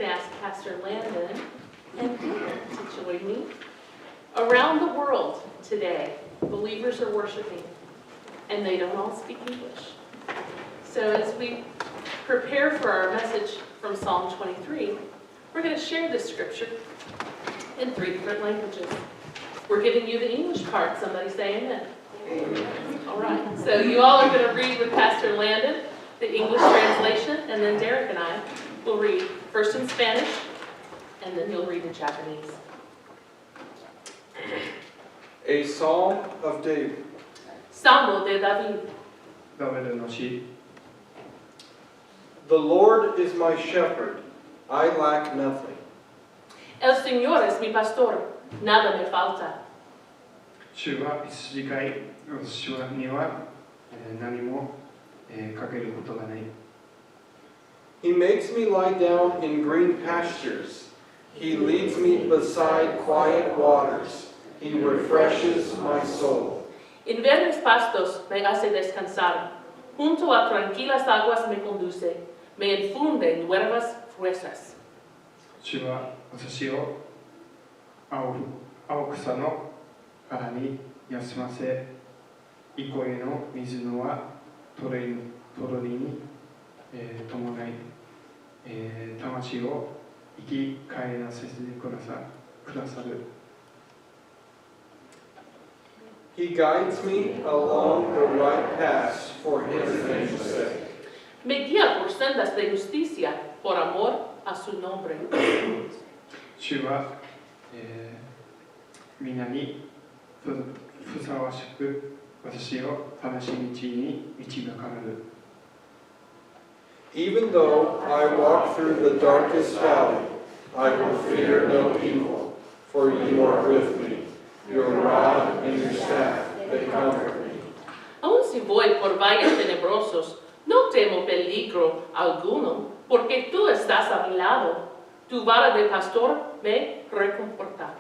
going to ask Pastor Landon and Peter to join me. Around the world today, believers are worshiping, and they don't all speak English. So as we prepare for our message from Psalm 23, we're going to share this scripture in 3 different languages. We're giving you the English part. Somebody say amen. Amen. All right. So you all are going to read with Pastor Landon the English translation, and then Derek and I will read first in Spanish, and then you'll read in Japanese. A Psalm of David. Salmo de David. The Lord is my shepherd, I lack nothing. El Señor es mi pastor, nada me falta. 主は羊飼い、私には何もかけることがない。He makes me lie down in green pastures. He leads me beside quiet waters. He refreshes my soul. En verdes pastos me hace descansar. Junto a tranquilas aguas me conduce. Me infunde en nuevas fuerzas. 主は私を青草の原に休ませ、憩いの水のはとろりに伴い、魂を生き返らせてくださる。He guides me along the right paths for his name's sake. Me guía por sendas de justicia, por amor a su nombre. 主は、皆にふさわしく私を正しい道に導かれる。Even though I walk through the darkest valley, I will fear no evil, for you are with me. Your rod and your staff, they comfort me. Aun si voy por valles tenebrosos, no temo peligro alguno, porque tú estás a mi lado. Tu vara de pastor me reconforta.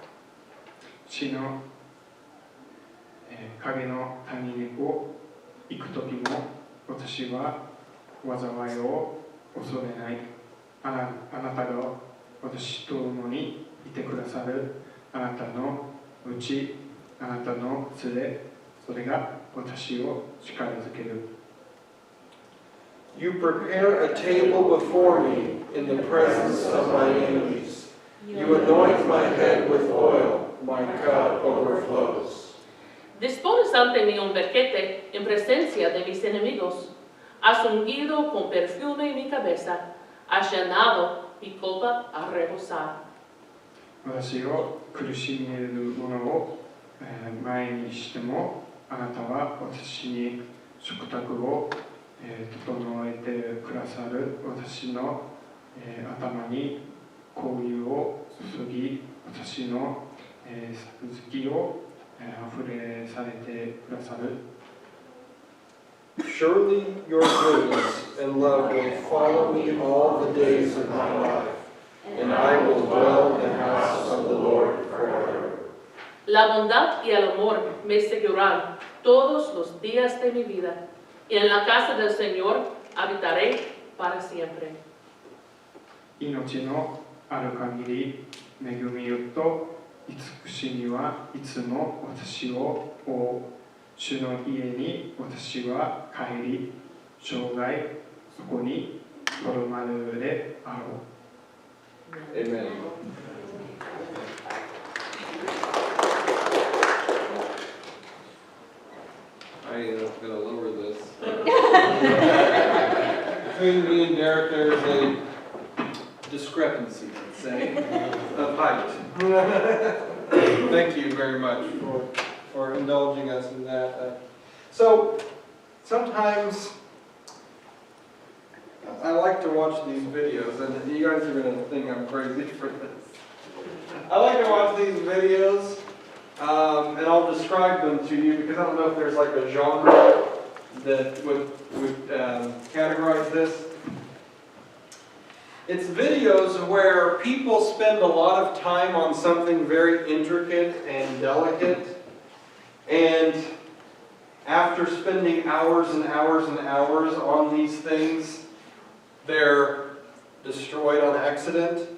死の、影の谷を行くときも私は災いを恐れない。あなたが私と共にいてくださる。あなたのうち、あなたの連れ、それが私を力づける。You prepare a table before me in the presence of my enemies. You anoint my head with oil, my cup overflows. Dispones ante mí un banquete en presencia de mis enemigos. Has ungido con perfume mi cabeza. Has llenado mi copa a rebosar. 私を苦しめるものを前にしても、あなたは私に食卓を整えてくださる。私の頭に香油を注ぎ、私の月をあふれされてくださる。Surely your goodness and love will follow me all the days of my life, and I will dwell in the house of the Lord forever. La bondad y el amor me seguirán todos los días de mi vida, y en la casa del Señor habitaré para siempre. 命のある限り恵みと慈しみはいつも私を追う。主の家に私は帰り、生涯そこにとどまるであろう。Amen. I'm going to lower this. Between me and Derek, there's a discrepancy, let's say, of height. Thank you very much for indulging us in that. So, sometimes I like to watch these videos, and you guys are going to think I'm crazy for this. I like to watch these videos, and I'll describe them to you because I don't know if there's like a genre that would categorize this. It's videos where people spend a lot of time on something very intricate and delicate, and after spending hours and hours and hours on these things, they're destroyed on accident.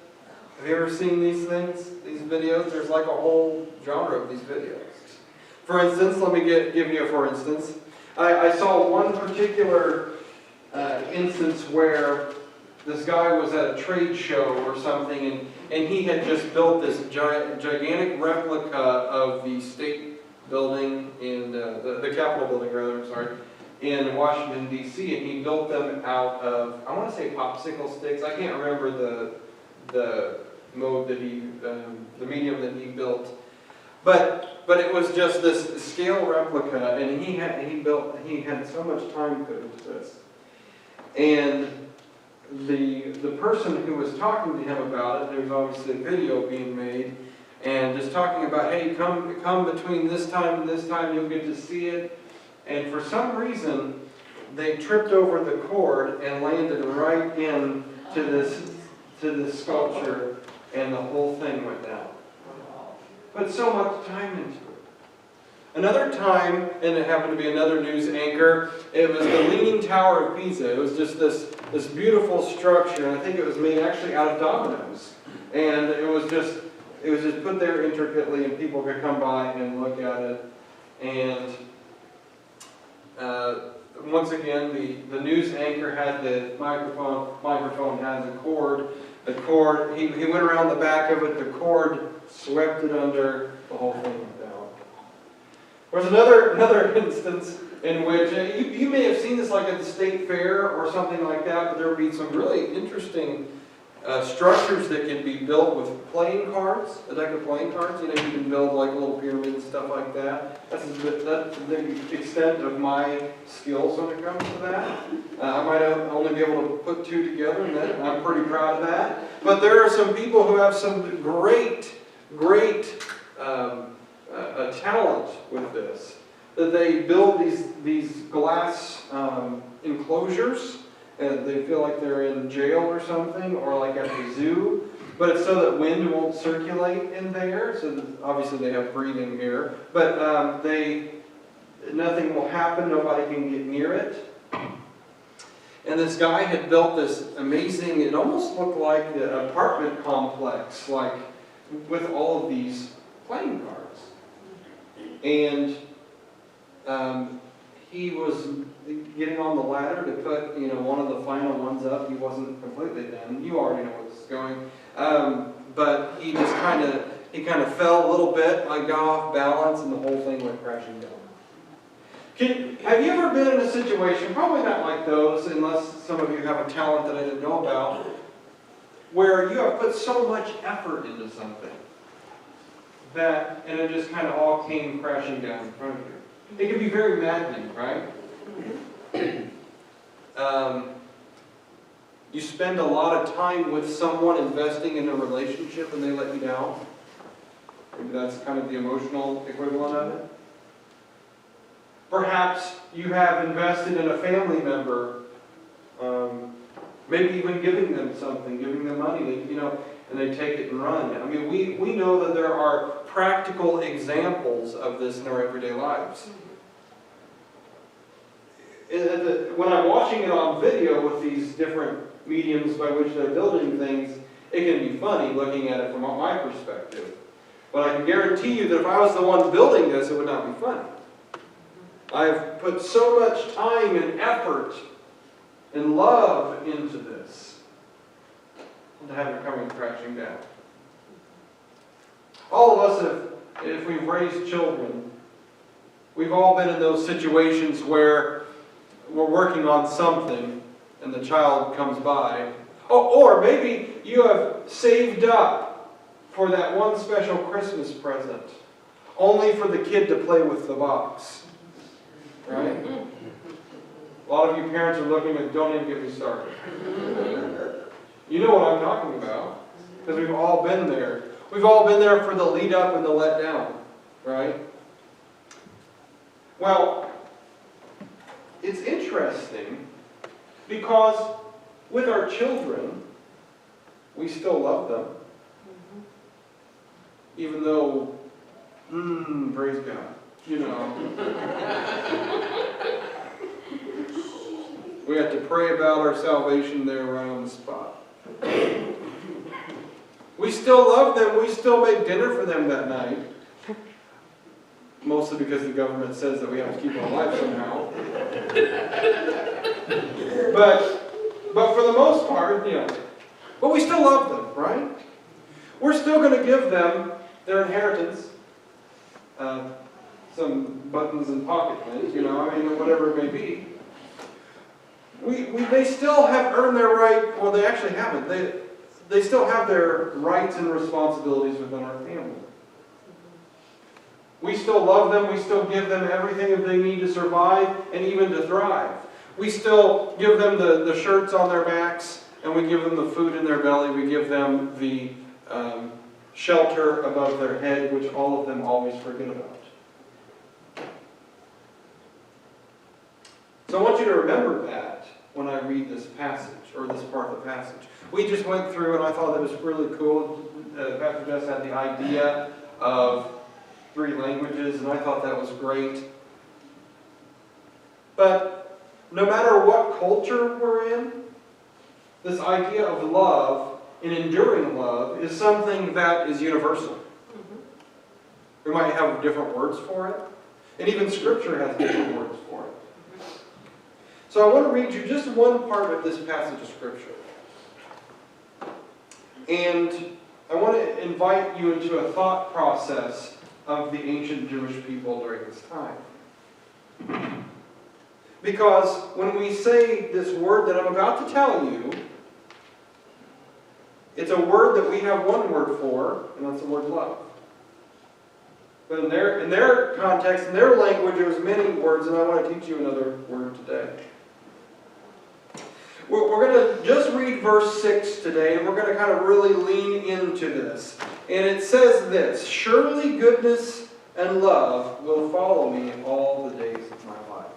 Have you ever seen these things, these videos? There's like a whole genre of these videos. For instance, let me give you a for instance. I saw one particular instance where this guy was at a trade show or something, and he had just built this gigantic replica of the state building in, the Capitol building rather, sorry, in Washington, D.C., and he built them out of, I want to say popsicle sticks. I can't remember the mode that the medium that he built. But it was just this scale replica, and he had so much time put into this. And the person who was talking to him about it, there was obviously a video being made, and just talking about, hey, come between this time and this time, you'll get to see it. And for some reason, they tripped over the cord and landed right into this sculpture, and the whole thing went down. Put so much time into it. Another time, and it happened to be another news anchor, it was the Leaning Tower of Pisa. It was just this beautiful structure, and I think it was made actually out of dominoes. And it was just put there intricately, and people could come by and look at it. And once again, the news anchor had the microphone had the cord. The cord, he went around the back of it, the cord swept it under, the whole thing went down. There's another instance in which, you may have seen this like at the state fair or something like that, but there would be some really interesting structures that can be built with playing cards, a deck of playing cards. You know, you can build like little pyramids and stuff like that. That's the extent of my skills when it comes to that. I might only be able to put two together, and I'm pretty proud of that. But there are some people who have some great talent with this. That they build these glass enclosures. And they feel like they're in jail or something, or like at the zoo, but it's so that wind won't circulate in there. So obviously they have breathing air, but nothing will happen. Nobody can get near it. And this guy had built this amazing. It almost looked like an apartment complex, like with all of these playing cards, and he was getting on the ladder to put, one of the final ones up. He wasn't completely done. You already know where this is going. But he just kind of fell a little bit, got off balance, and the whole thing went crashing down. Have you ever been in a situation, probably not like those, unless some of you have a talent that I didn't know about, where you have put so much effort into something and it just kind of all came crashing down in front of you? It can be very maddening, right? You spend a lot of time with someone investing in a relationship and they let you down. Maybe that's kind of the emotional equivalent of it. Perhaps you have invested in a family member, maybe even giving them something, giving them money, and they take it and run. I mean, we know that there are practical examples of this in our everyday lives. When I'm watching it on video with these different mediums by which they're building things, it can be funny looking at it from my perspective. But I can guarantee you that if I was the one building this, it would not be funny. I've put so much time and effort and love into this, and to have it coming crashing down. All of us, if we've raised children, we've all been in those situations where we're working on something and the child comes by. Or maybe you have saved up for that one special Christmas present, only for the kid to play with the box. Right? A lot of you parents are looking at, don't even get me started. You know what I'm talking about, because we've all been there. We've all been there for the lead up and the let down, right? Well, it's interesting because with our children, we still love them. Even though, praise God, we have to pray about our salvation there right on the spot. We still love them. We still make dinner for them that night. Mostly because the government says that we have to keep them alive somehow. But for the most part, but we still love them, right? We're still going to give them their inheritance. Some buttons and pocket things, whatever it may be. They still have earned their right, well, they actually haven't. They still have their rights and responsibilities within our family. We still love them, we still give them everything that they need to survive and even to thrive. We still give them the shirts on their backs, and we give them the food in their belly, we give them the shelter above their head, which all of them always forget about. So I want you to remember that when I read this passage, or this part of the passage. We just went through, and I thought that was really cool. Pastor Jess had the idea of 3 languages, and I thought that was great. But no matter what culture we're in, this idea of love and enduring love is something that is universal. We might have different words for it, and even Scripture has different words for it. So I want to read you just one part of this passage of Scripture. And I want to invite you into a thought process of the ancient Jewish people during this time. Because when we say this word that I'm about to tell you, it's a word that we have one word for, and that's the word love. But in their context, in their language, there's many words, and I want to teach you another word today. We're going to just read verse 6 today, and we're going to kind of really lean into this. And it says this: "Surely goodness and love will follow me all the days of my life.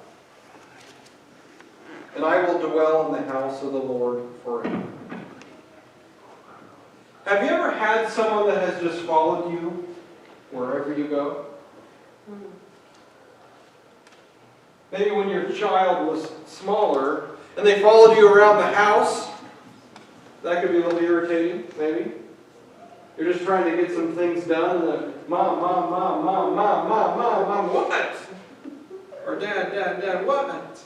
And I will dwell in the house of the Lord forever." Have you ever had someone that has just followed you wherever you go? Maybe when your child was smaller and they followed you around the house. That could be a little irritating, maybe. You're just trying to get some things done, and then, Mom, what? Or Dad, what?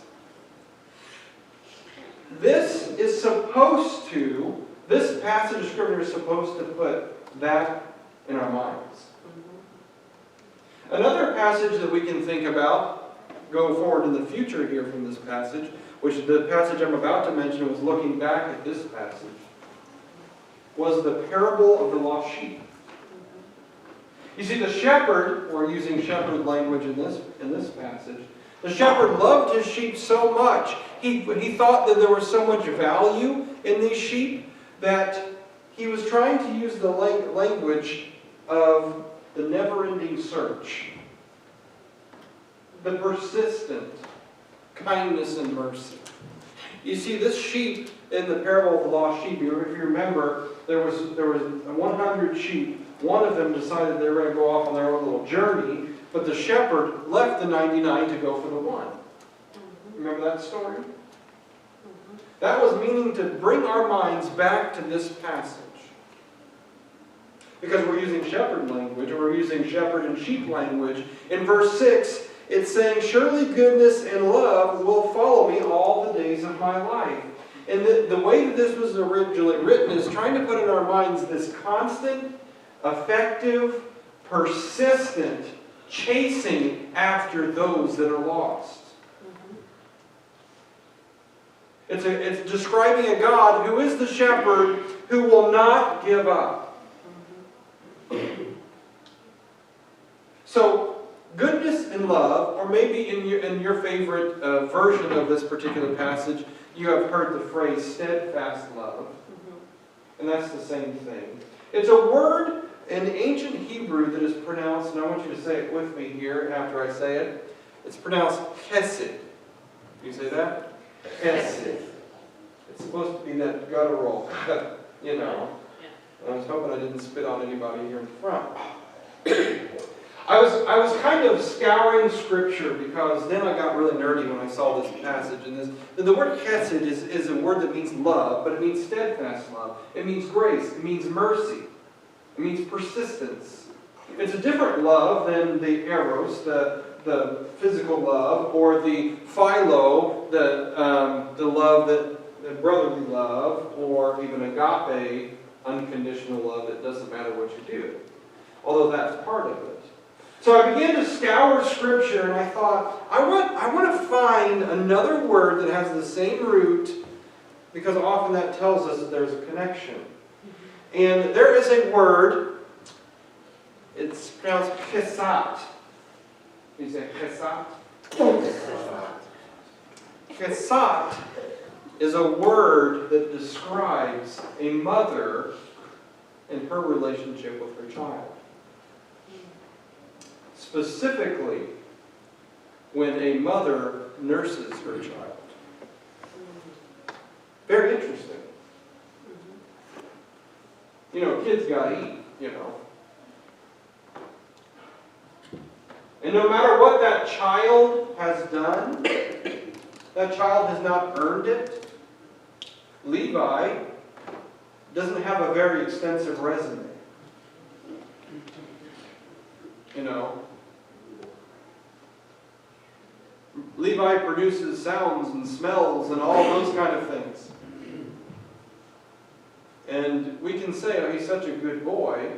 This passage of Scripture is supposed to put that in our minds. Another passage that we can think about, going forward in the future here from this passage, which the passage I'm about to mention was looking back at this passage, was the parable of the lost sheep. You see, the shepherd, we're using shepherd language in this passage, the shepherd loved his sheep so much, he thought that there was so much value in these sheep that he was trying to use the language of the never-ending search, the persistent kindness and mercy. You see, this sheep in the parable of the lost sheep, if you remember, there was 100 sheep. One of them decided they were going to go off on their own little journey, but the shepherd left the 99 to go for the one. Remember that story? That was meaning to bring our minds back to this passage. Because we're using shepherd language, or we're using shepherd and sheep language. In verse 6, it's saying, "Surely goodness and love will follow me all the days of my life." And the way that this was originally written is trying to put in our minds this constant, effective, persistent chasing after those that are lost. It's describing a God who is the shepherd who will not give up. So, goodness and love, or maybe in your favorite version of this particular passage, you have heard the phrase steadfast love. And that's the same thing. It's a word in ancient Hebrew that is pronounced, and I want you to say it with me here after I say it. It's pronounced chesed. Can you say that? Chesed. It's supposed to be that guttural, I was hoping I didn't spit on anybody here in front. I was kind of scouring Scripture because then I got really nerdy when I saw this passage. And the word chesed is a word that means love, but it means steadfast love. It means grace. It means mercy. It means persistence. It's a different love than the eros, the physical love, or the philo, the love the brotherly love, or even agape, unconditional love that doesn't matter what you do. Although that's part of it. So I began to scour Scripture, and I thought, I want to find another word that has the same root, because often that tells us that there's a connection. And there is a word, it's pronounced chesed. You say chesed? Chesed is a word that describes a mother in her relationship with her child. Specifically, when a mother nurses her child. Very interesting. You know, kids gotta eat, you know. And no matter what that child has done, that child has not earned it. Levi doesn't have a very extensive resume. You know, Levi produces sounds and smells and all those kind of things. And we can say, oh, he's such a good boy.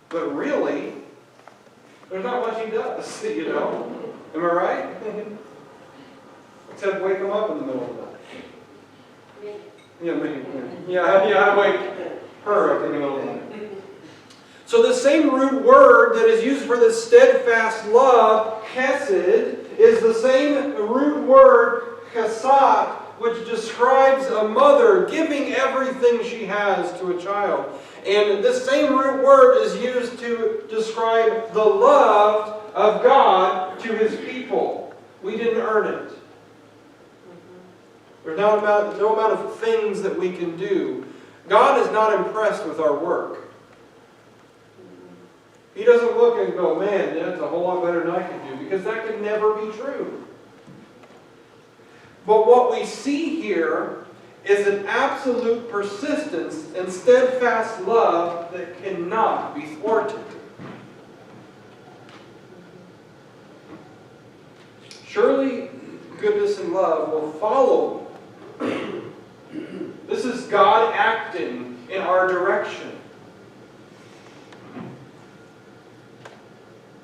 But really, there's not much he does, you know. Am I right? Except wake him up in the middle of the night. Yeah, me. Yeah, I wake her up in the middle of the night. So the same root word that is used for this steadfast love, chesed, is the same root word, chesed, which describes a mother giving everything she has to a child. And this same root word is used to describe the love of God to His people. We didn't earn it. There's no amount of things that we can do. God is not impressed with our work. He doesn't look and go, man, that's a whole lot better than I can do, because that could never be true. But what we see here is an absolute persistence and steadfast love that cannot be thwarted. Surely goodness and love will follow me. This is God acting in our direction.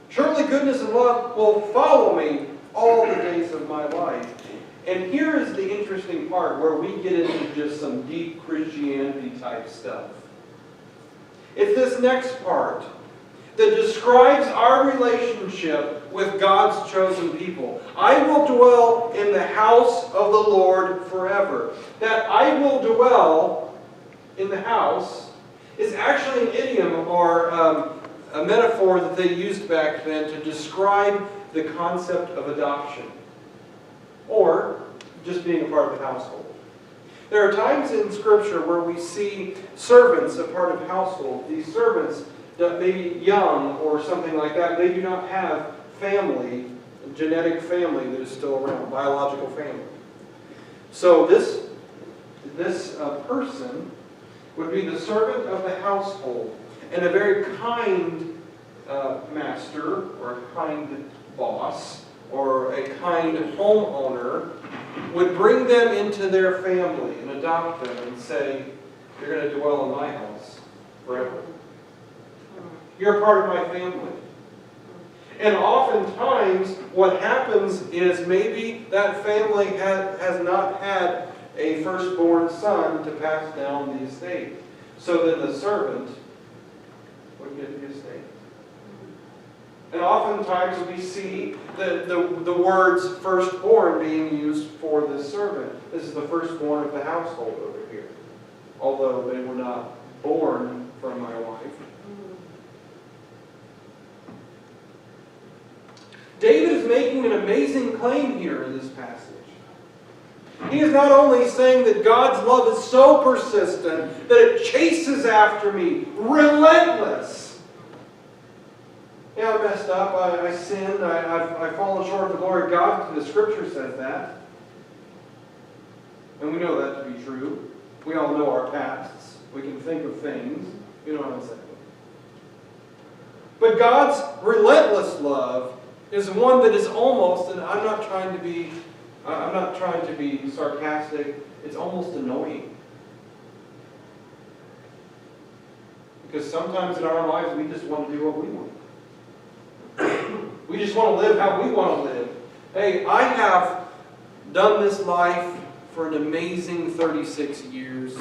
Surely goodness and love will follow me all the days of my life. And here is the interesting part where we get into just some deep Christianity type stuff. It's this next part that describes our relationship with God's chosen people. I will dwell in the house of the Lord forever. That I will dwell in the house is actually an idiom or a metaphor that they used back then to describe the concept of adoption, or just being a part of the household. There are times in Scripture where we see servants a part of household. These servants that may be young or something like that, they do not have family, genetic family that is still around, biological family. So this person would be the servant of the household. And a very kind master, or a kind boss, or a kind homeowner would bring them into their family and adopt them and say, you're going to dwell in my house forever. You're a part of my family. And oftentimes what happens is maybe that family has not had a firstborn son to pass down the estate. So then the servant would get the estate. And oftentimes we see the words firstborn being used for this servant. This is the firstborn of the household over here. Although they were not born from my wife. David is making an amazing claim here in this passage. He is not only saying that God's love is so persistent that it chases after me, relentless. Yeah, I messed up, I sinned, I've fallen short of the glory of God. The Scripture says that. And we know that to be true. We all know our pasts. We can think of things. You know what I'm saying? But God's relentless love is one that is almost, and I'm not trying to be sarcastic, it's almost annoying. Because sometimes in our lives we just want to do what we want. We just want to live how we want to live. Hey, I have done this life for an amazing 36 years.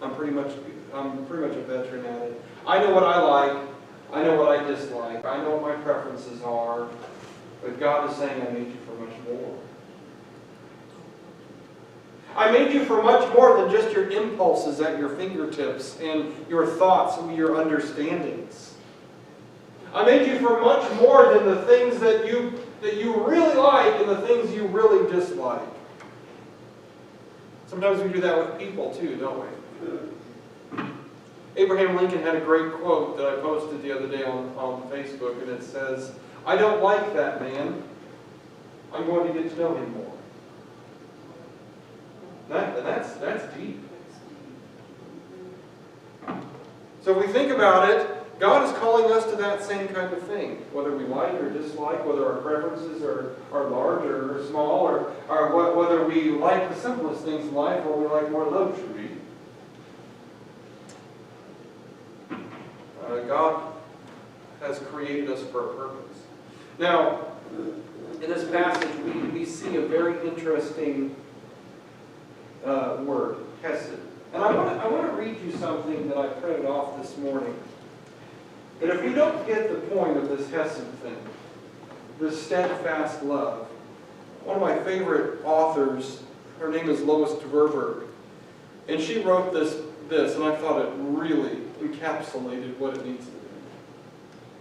I'm pretty much a veteran at it. I know what I like. I know what I dislike. I know what my preferences are. But God is saying, I made you for much more. I made you for much more than just your impulses at your fingertips and your thoughts and your understandings. I made you for much more than the things that you really like and the things you really dislike. Sometimes we do that with people too, don't we? Abraham Lincoln had a great quote that I posted the other day on Facebook, and it says, I don't like that man. I'm going to get to know him more. That's deep. So if we think about it, God is calling us to that same kind of thing. Whether we like or dislike, whether our preferences are large or small, or whether we like the simplest things in life or we like more luxury. God has created us for a purpose. Now, in this passage, we see a very interesting word, hesed. And I want to read you something that I printed off this morning. That if we don't get the point of this hesed thing, this steadfast love, one of my favorite authors, her name is Lois Tverberg, and she wrote this, and I thought it really encapsulated what it needs to be.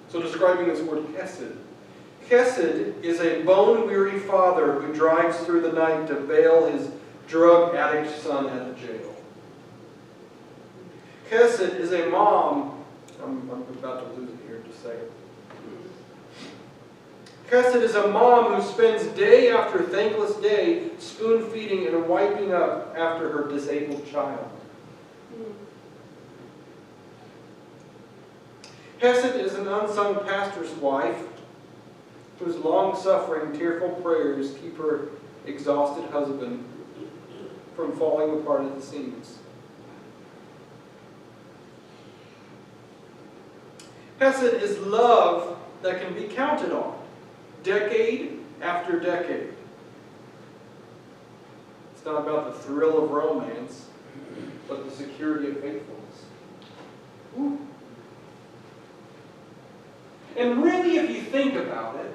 So describing this word hesed. Hesed is a bone-weary father who drives through the night to bail his drug addict son out of jail. Hesed is a mom. I'm about to lose it here in just a second. Hesed is a mom who spends day after thankless day spoon-feeding and wiping up after her disabled child. Hesed is an unsung pastor's wife whose long-suffering, tearful prayers keep her exhausted husband from falling apart at the seams. Hesed is love that can be counted on, decade after decade. It's not about the thrill of romance, but the security of faithfulness. Ooh. And really, if you think about it,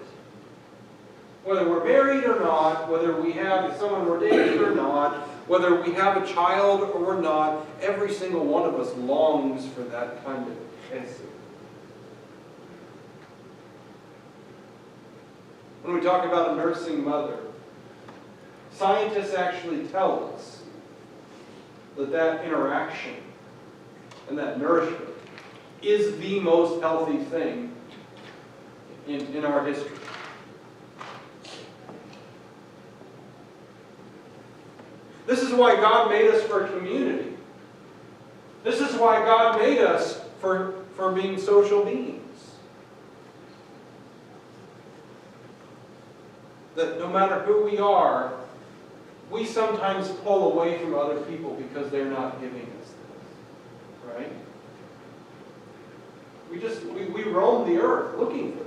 whether we're married or not, whether we have someone we're dating or not, whether we have a child or we're not, every single one of us longs for that kind of hesed. When we talk about a nursing mother, scientists actually tell us that interaction and that nourishment is the most healthy thing in our history. This is why God made us for community. This is why God made us for being social beings. That no matter who we are, we sometimes pull away from other people because they're not giving us this. Right? We roam the earth looking for this.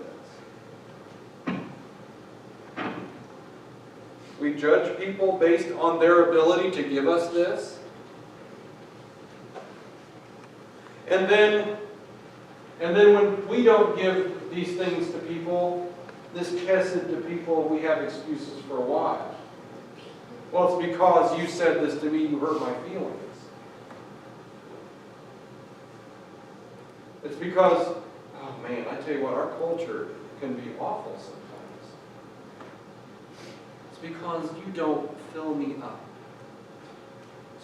We judge people based on their ability to give us this. And then when we don't give these things to people, this hesed to people, we have excuses for why. Well, it's because you said this to me, you hurt my feelings. It's because, oh man, I tell you what, our culture can be awful sometimes. It's because you don't fill me up.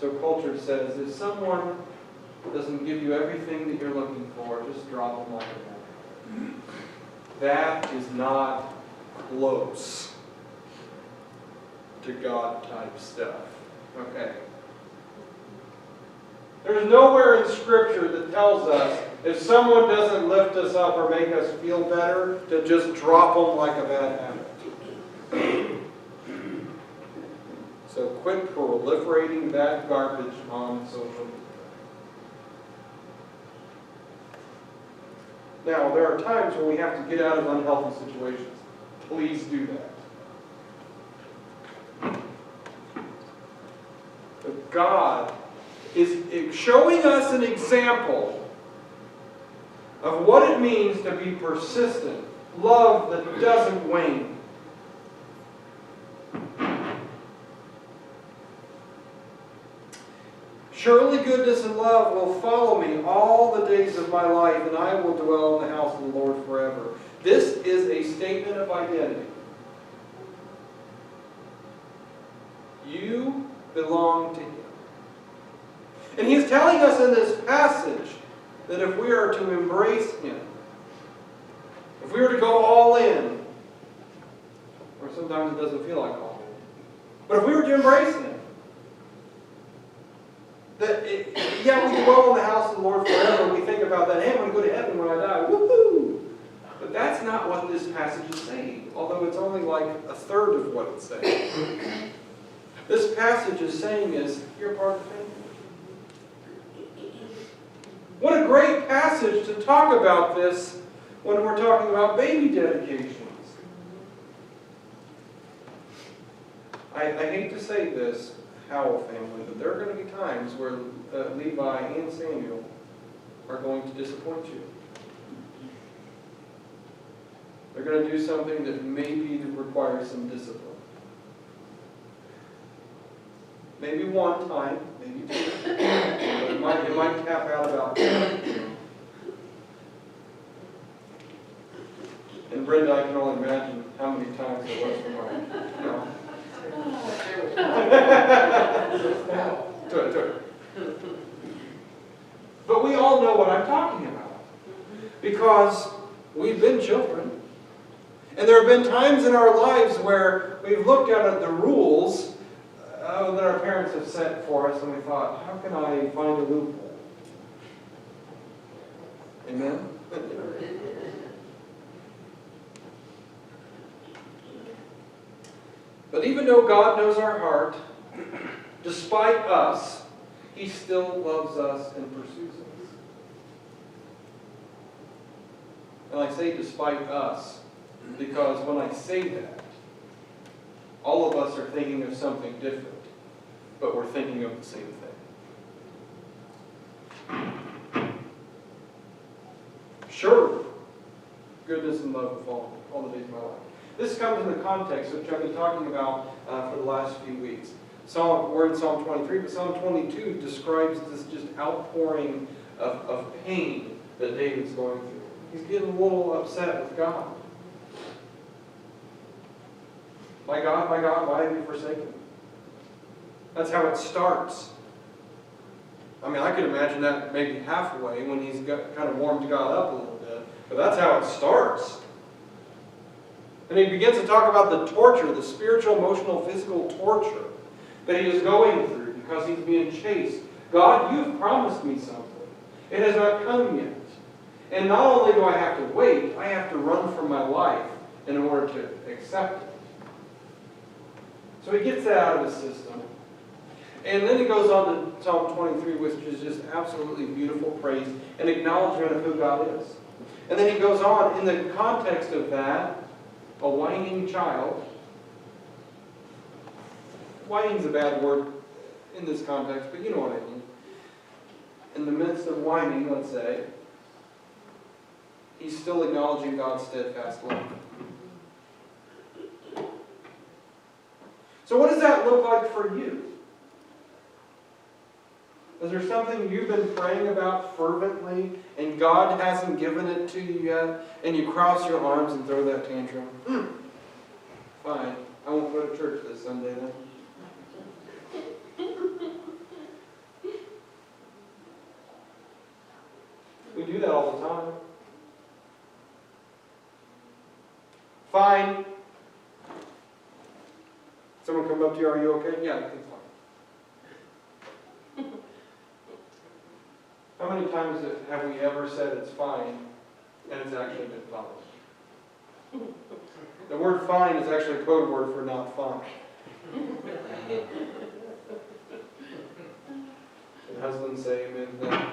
So culture says, if someone doesn't give you everything that you're looking for, just drop them like a that is not close to God type stuff. Okay. There's nowhere in Scripture that tells us if someone doesn't lift us up or make us feel better, to just drop them like a bad habit. So quit proliferating that garbage on social media. Now, there are times when we have to get out of unhealthy situations. Please do that. But God is showing us an example of what it means to be persistent, love that doesn't wane. Surely goodness and love will follow me all the days of my life, and I will dwell in the house of the Lord forever. This is a statement of identity. You belong to Him. And He is telling us in this passage that if we are to embrace Him, if we are to go all in, or sometimes it doesn't feel like all in, but if we were to embrace Him, yeah, we dwell in the house of the Lord forever. We think about that. Hey, I'm going to go to heaven when I die. Woohoo! But that's not what this passage is saying, although it's only like a third of what it's saying. This passage is saying is, you're part of the family. What a great passage to talk about this when we're talking about baby dedications. I hate to say this, Howell family, but there are going to be times where Levi and Samuel are going to disappoint you. They're going to do something that maybe requires some discipline. Maybe one time, maybe two, but it might cap out about 10. And Brenda, I can only imagine how many times it was for mine. No. But we all know what I'm talking about. Because we've been children. And there have been times in our lives where we've looked at the rules that our parents have set for us and we thought, how can I find a loophole? Amen? But even though God knows our heart, despite us, He still loves us and pursues us. And I say despite us, because when I say that, all of us are thinking of something different, but we're thinking of the same thing. Surely, goodness and love will follow me all the days of my life. This comes in the context which I've been talking about for the last few weeks. We're in Psalm 23, but Psalm 22 describes this just outpouring of pain that David's going through. He's getting a little upset with God. My God, why have you forsaken me? That's how it starts. I mean, I could imagine that maybe halfway when he's kind of warmed God up a little bit. But that's how it starts. And he begins to talk about the torture, the spiritual, emotional, physical torture that he is going through because he's being chased. God, you've promised me something. It has not come yet. And not only do I have to wait, I have to run for my life in order to accept it. So he gets that out of his system. And then he goes on to Psalm 23, which is just absolutely beautiful praise and acknowledgement of who God is. And then he goes on, in the context of that, a whining child. Whining's a bad word in this context, but you know what I mean. In the midst of whining, let's say, he's still acknowledging God's steadfast love. So what does that look like for you? Is there something you've been praying about fervently and God hasn't given it to you yet, and you cross your arms and throw that tantrum? Fine, I won't go to church this Sunday then. We do that all the time. Fine. Someone come up to you, are you okay? Yeah, it's fine. How many times have we ever said it's fine and it's actually been followed? The word fine is actually a code word for not fine. And husbands say amen to that.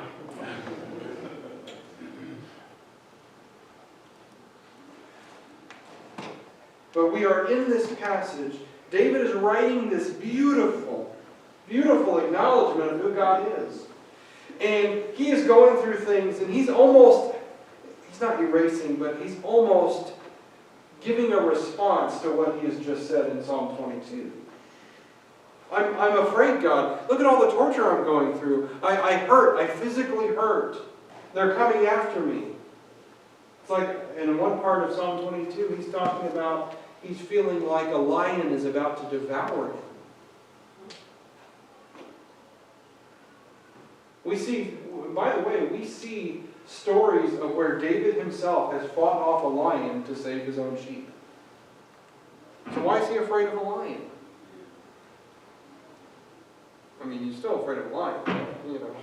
But we are in this passage. David is writing this beautiful, beautiful acknowledgement of who God is. And he is going through things, and he's not erasing, but he's almost giving a response to what he has just said in Psalm 22. I'm afraid, God. Look at all the torture I'm going through. I hurt. I physically hurt. They're coming after me. It's like in one part of Psalm 22, he's talking about he's feeling like a lion is about to devour him. We see, by the way, we see stories of where David himself has fought off a lion to save his own sheep. So why is he afraid of a lion? I mean, he's still afraid of a lion, you know.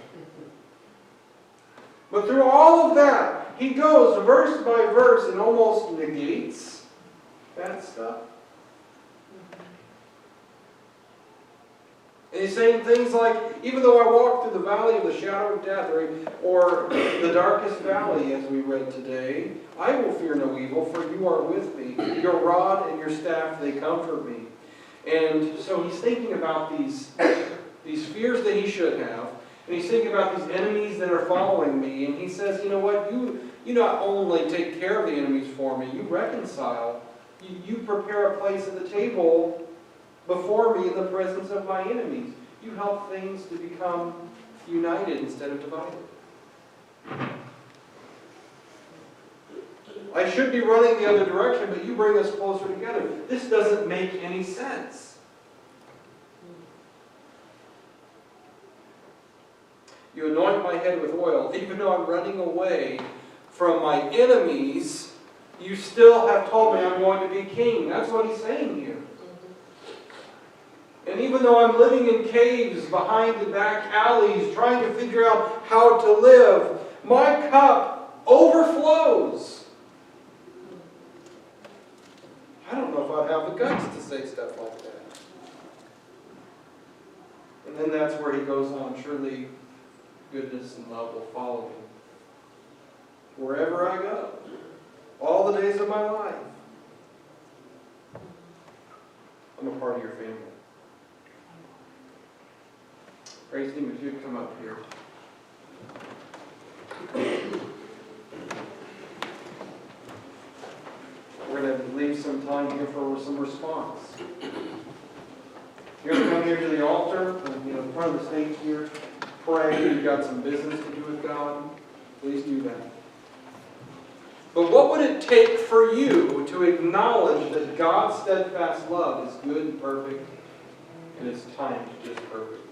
But through all of that, he goes verse by verse and almost negates that stuff. And he's saying things like, even though I walk through the valley of the shadow of death, or the darkest valley, as we read today, I will fear no evil, for you are with me. Your rod and your staff, they comfort me. And so he's thinking about these fears that he should have, and he's thinking about these enemies that are following me, and he says, you know what, you not only take care of the enemies for me, you reconcile, you prepare a place at the table before me in the presence of my enemies. You help things to become united instead of divided. I should be running the other direction, but you bring us closer together. This doesn't make any sense. You anoint my head with oil. Even though I'm running away from my enemies, you still have told me I'm going to be king. That's what he's saying here. And even though I'm living in caves, behind the back alleys, trying to figure out how to live, my cup overflows. I don't know if I'd have the guts to say stuff like that. And then that's where he goes on, surely goodness and love will follow me wherever I go, all the days of my life. I'm a part of your family. Praise team, if you'd come up here. We're going to leave some time here for some response. You're going to come here to the altar, in front of the stage here, pray. You've got some business to do with God. Please do that. But what would it take for you to acknowledge that God's steadfast love is good and perfect, and it's timed just perfectly?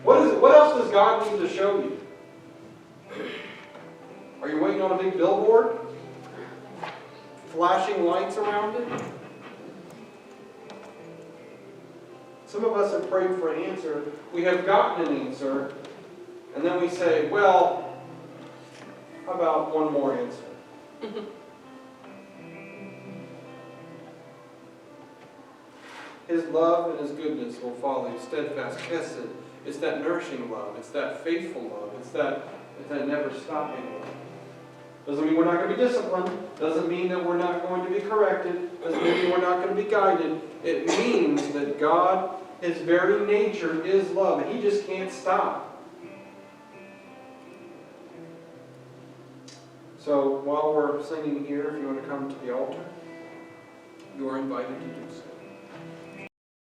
What else does God need to show you? Are you waiting on a big billboard? Flashing lights around it? Some of us have prayed for an answer. We have gotten an answer. And then we say, well, how about one more answer? His love and His goodness will follow you. Steadfast, chesed. It's that nourishing love. It's that faithful love. It's that never stopping love. Doesn't mean we're not going to be disciplined. Doesn't mean that we're not going to be corrected. Doesn't mean we're not going to be guided. It means that God, His very nature is love, and He just can't stop. So while we're singing here, if you want to come to the altar, you are invited to do so.